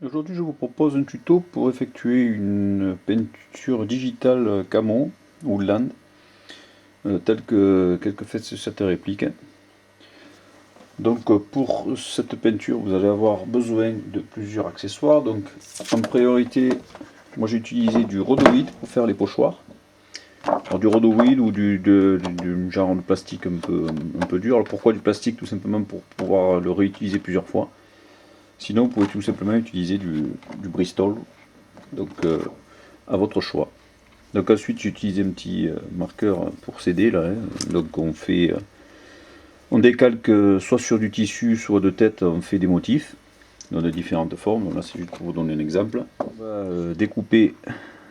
Aujourd'hui, je vous propose un tuto pour effectuer une peinture digitale camo ou land, telle que fait cette réplique. Donc, pour cette peinture, vous allez avoir besoin de plusieurs accessoires. Donc, en priorité, moi j'ai utilisé du rhodoïd pour faire les pochoirs. Alors, du rhodoïd ou du genre de plastique un peu dur. Alors, pourquoi du plastique? Tout simplement pour pouvoir le réutiliser plusieurs fois. Sinon, vous pouvez tout simplement utiliser du Bristol, donc à votre choix. Donc ensuite, j'ai utilisé un petit marqueur pour s'aider là, hein. Donc on décalque soit sur du tissu, soit de tête, on fait des motifs dans de différentes formes. Là, c'est juste pour vous donner un exemple. On va découper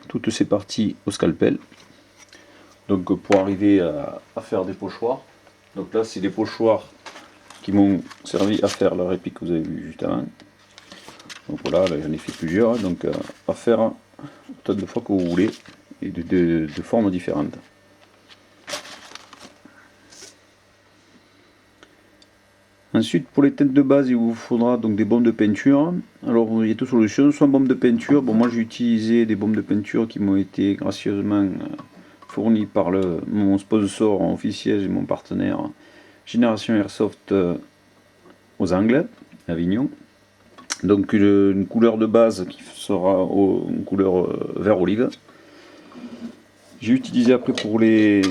toutes ces parties au scalpel. Donc pour arriver à faire des pochoirs. Donc là, c'est des pochoirs qui m'ont servi à faire la réplique que vous avez vue juste avant. Donc voilà, là j'en ai fait plusieurs, hein. Donc à faire autant de fois que vous voulez et de formes différentes. Ensuite, pour les teintes de base, il vous faudra donc des baumes de peinture. Alors il y a deux solutions, soit baume de peinture. Bon, moi j'ai utilisé des baumes de peinture qui m'ont été gracieusement fournis par mon sponsor officiel et mon partenaire Génération Airsoft aux Angles, à Avignon. Donc une couleur de base qui sera une couleur vert olive. J'ai utilisé après pour le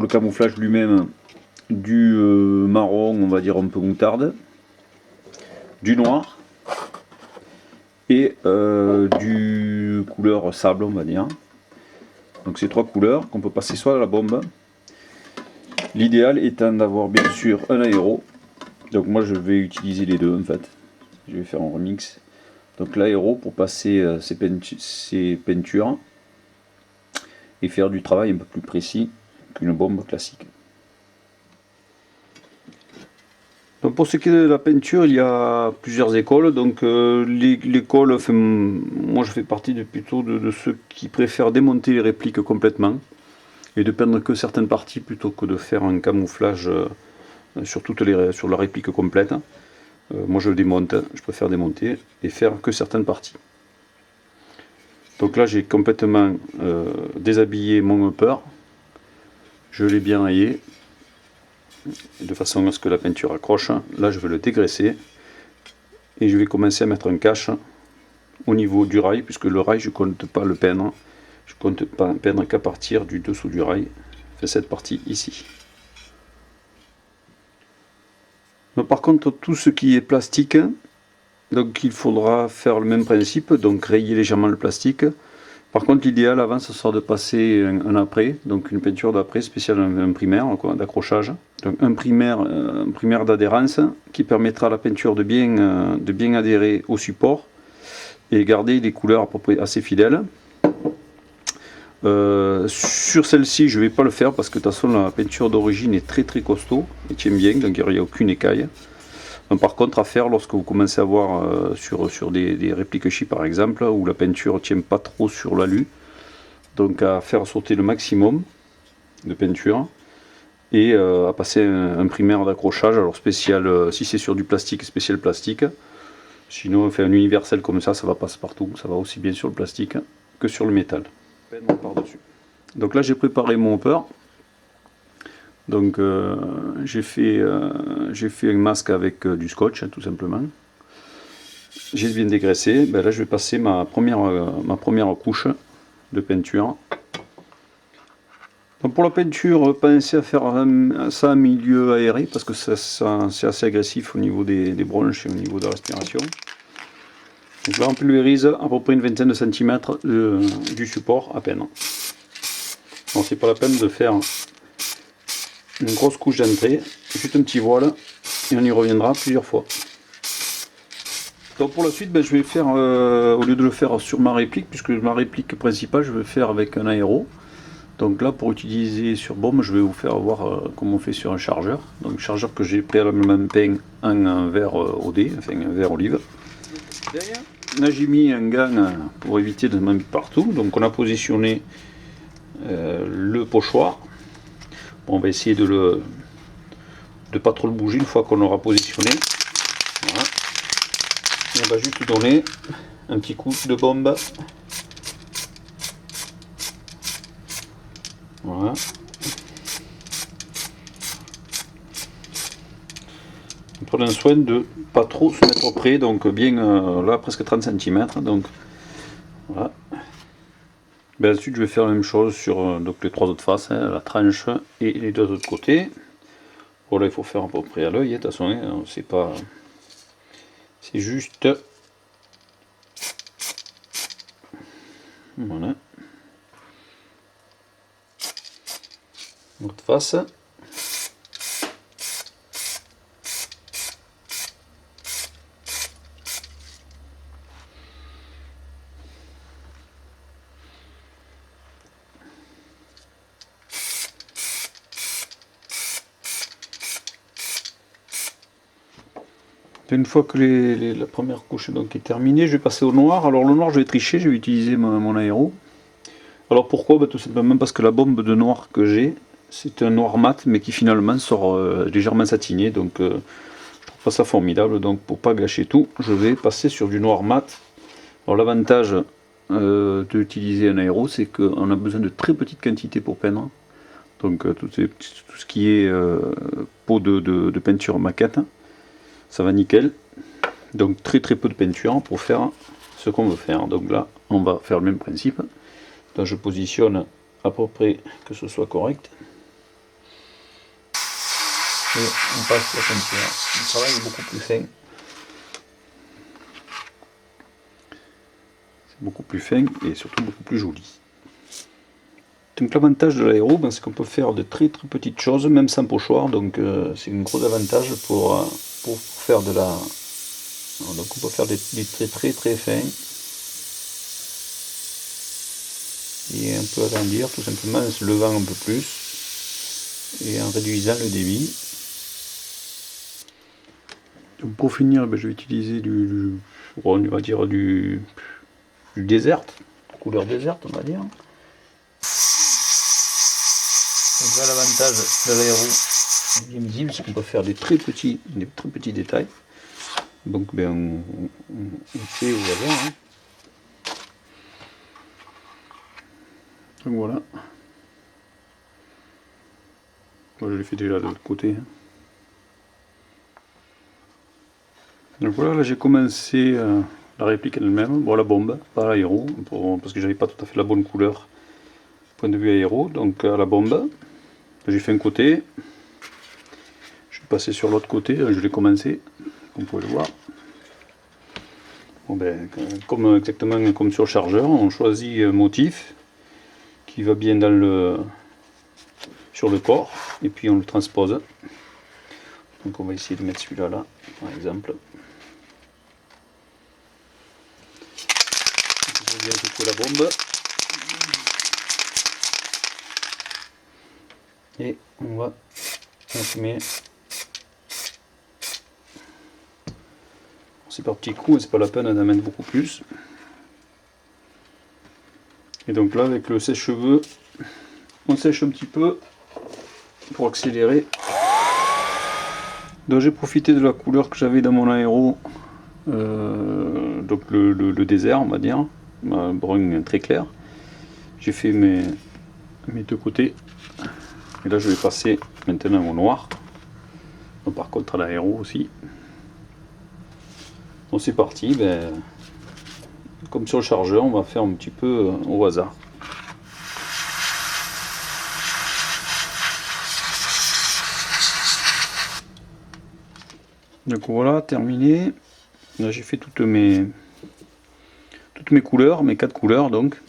camouflage lui-même du marron, on va dire un peu moutarde, du noir et du couleur sable, on va dire. Donc ces trois couleurs qu'on peut passer soit à la bombe. L'idéal étant d'avoir bien sûr un aéro. Donc moi je vais utiliser les deux en fait. Je vais faire un remix. Donc l'aéro pour passer ces peintures et faire du travail un peu plus précis qu'une bombe classique. Donc pour ce qui est de la peinture, il y a plusieurs écoles. Donc l'école, enfin, moi je fais partie plutôt de ceux qui préfèrent démonter les répliques complètement et de peindre que certaines parties plutôt que de faire un camouflage sur la réplique complète. Moi je démonte, je préfère démonter et faire que certaines parties. Donc là j'ai complètement déshabillé mon upper, je l'ai bien rayé de façon à ce que la peinture accroche. Là je vais le dégraisser et je vais commencer à mettre un cache au niveau du rail, puisque le rail je compte pas le peindre, je compte pas peindre qu'à partir du dessous du rail, c'est cette partie ici. Donc, par contre tout ce qui est plastique, donc il faudra faire le même principe, donc rayer légèrement le plastique. Par contre l'idéal avant ce sera de passer un après, donc une peinture d'après spéciale, un primaire d'accrochage. Donc un primaire d'adhérence qui permettra à la peinture de bien adhérer au support et garder des couleurs à peu près assez fidèles. Sur celle-ci je ne vais pas le faire parce que de toute façon la peinture d'origine est très costaud et tient bien, donc il n'y a aucune écaille. Donc, par contre à faire lorsque vous commencez à voir sur des répliques chi par exemple, où la peinture ne tient pas trop sur l'alu, donc à faire sauter le maximum de peinture et à passer un primaire d'accrochage, alors spécial si c'est sur du plastique, spécial plastique. Sinon on fait un universel comme ça va passer partout, ça va aussi bien sur le plastique que sur le métal. Par-dessus. Donc là j'ai préparé mon hopper. Donc j'ai fait un masque avec du scotch tout simplement. J'ai bien dégraissé. Ben là je vais passer ma première couche de peinture. Donc pour la peinture, pensez à faire ça en milieu aéré parce que c'est assez agressif au niveau des bronches et au niveau de la respiration. Donc là on pulvérise à peu près une vingtaine de centimètres du support à peine. Bon, c'est pas la peine de faire une grosse couche d'entrée, juste un petit voile et on y reviendra plusieurs fois. Donc pour la suite, ben, je vais faire, au lieu de le faire sur ma réplique, puisque ma réplique principale je vais faire avec un aéro. Donc là pour utiliser sur bombe, je vais vous faire voir comment on fait sur un chargeur. Donc chargeur que j'ai préalablement peint en vert OD, enfin un vert olive. Là j'ai mis un gant pour éviter de m'en mettre partout. Donc on a positionné le pochoir. Bon, on va essayer de pas trop le bouger une fois qu'on l'aura positionné. Voilà. on va juste donner un petit coup de bombe. Voilà. Prenons soin de pas trop se mettre près, donc bien là presque 30 cm. Donc voilà. Ben, ensuite je vais faire la même chose sur donc les trois autres faces, hein, la tranche et les deux autres côtés. Voilà, il faut faire à peu près à l'œil, de toute façon, hein, c'est pas. C'est juste. Voilà. L'autre face. Une fois que la première couche donc est terminée, je vais passer au noir. Alors le noir, je vais tricher, je vais utiliser mon aéro. Alors pourquoi? Tout simplement parce que la bombe de noir que j'ai, c'est un noir mat, mais qui finalement sort légèrement satiné. Donc je trouve pas ça formidable. Donc pour pas gâcher tout, je vais passer sur du noir mat. Alors l'avantage d'utiliser un aéro, c'est qu'on a besoin de très petites quantités pour peindre. Donc tout ce qui est pot de peinture maquette, ça va nickel. Donc très peu de peinture pour faire ce qu'on veut faire. Donc là, on va faire le même principe. Donc je positionne à peu près que ce soit correct. Et on passe la peinture. Le travail est beaucoup plus fin. C'est beaucoup plus fin et surtout beaucoup plus joli. Donc l'avantage de l'aéro, c'est qu'on peut faire de très petites choses, même sans pochoir. Donc c'est un gros avantage pour faire de la... Donc on peut faire des traits très fins. Et un peu agrandir tout simplement en se levant un peu plus et en réduisant le débit. Donc pour finir, je vais utiliser on va dire du desert, couleur desert on va dire. Donc là l'avantage de l'aéro est bien visible, c'est qu'on peut faire des très petits détails. Donc on fait au hasard. Hein. Donc voilà. Moi je l'ai fait déjà de l'autre côté. Donc voilà, là j'ai commencé la réplique elle-même, bon la bombe, pas l'aéro, parce que j'avais pas tout à fait la bonne couleur point de vue aéro, donc à la bombe, j'ai fait un côté, je suis passé sur l'autre côté, je l'ai commencé, comme vous pouvez le voir. Bon exactement comme sur le chargeur, on choisit un motif qui va bien sur le corps, et puis on le transpose. Donc on va essayer de mettre celui-là là, par exemple. Je viens couper la bombe. Et on se met. C'est par petits coups, c'est pas la peine d'en mettre beaucoup plus. Et donc là, avec le sèche-cheveux, on sèche un petit peu pour accélérer. Donc j'ai profité de la couleur que j'avais dans mon aéro, donc le désert, on va dire, un brun très clair. J'ai fait mes deux côtés. Et là, je vais passer maintenant au noir. Donc, par contre, à l'aéro aussi. Donc c'est parti. Comme sur le chargeur, on va faire un petit peu au hasard. Donc voilà, terminé. Là j'ai fait toutes mes couleurs, mes 4 couleurs donc.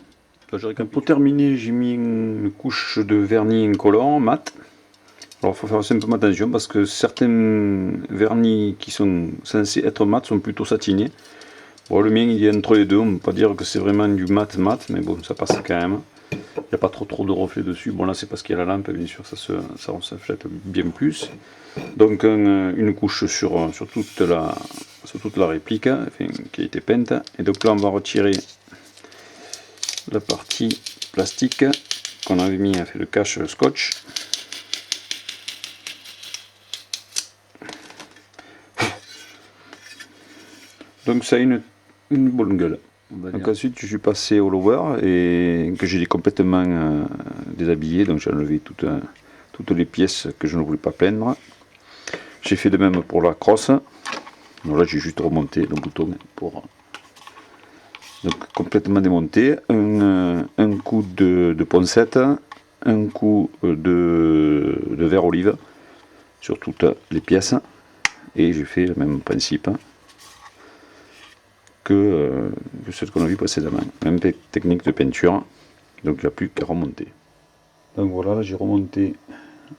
Là, pour terminer, j'ai mis une couche de vernis incolore mat. Alors il faut faire simplement attention parce que certains vernis qui sont censés être mat sont plutôt satinés. Bon, le mien il est entre les deux, on ne peut pas dire que c'est vraiment du mat, mais bon, ça passe quand même. Il n'y a pas trop de reflets dessus. Bon là c'est parce qu'il y a la lampe, bien sûr, ça reflète bien plus. Donc une couche sur toute la réplique, enfin, qui a été peinte. Et donc là on va retirer la partie plastique qu'on avait mis, fait le cache scotch. Donc ça a une bonne gueule. Donc ensuite je suis passé au lower et que j'ai complètement déshabillé, donc j'ai enlevé toutes les pièces que je ne voulais pas peindre. J'ai fait de même pour la crosse. Donc là j'ai juste remonté le bouton pour donc complètement démonté, un coup de poncette, un coup de verre olive sur toutes les pièces et j'ai fait le même principe que celle qu'on a vu précédemment. Même technique de peinture, donc il n'y a plus qu'à remonter. Donc voilà, là j'ai remonté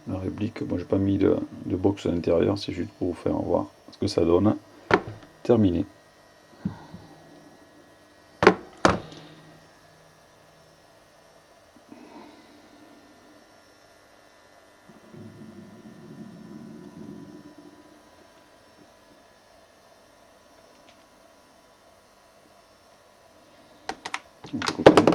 la réplique. Bon, j'ai pas mis de box à l'intérieur, c'est juste pour vous faire voir ce que ça donne. Terminé. Côté.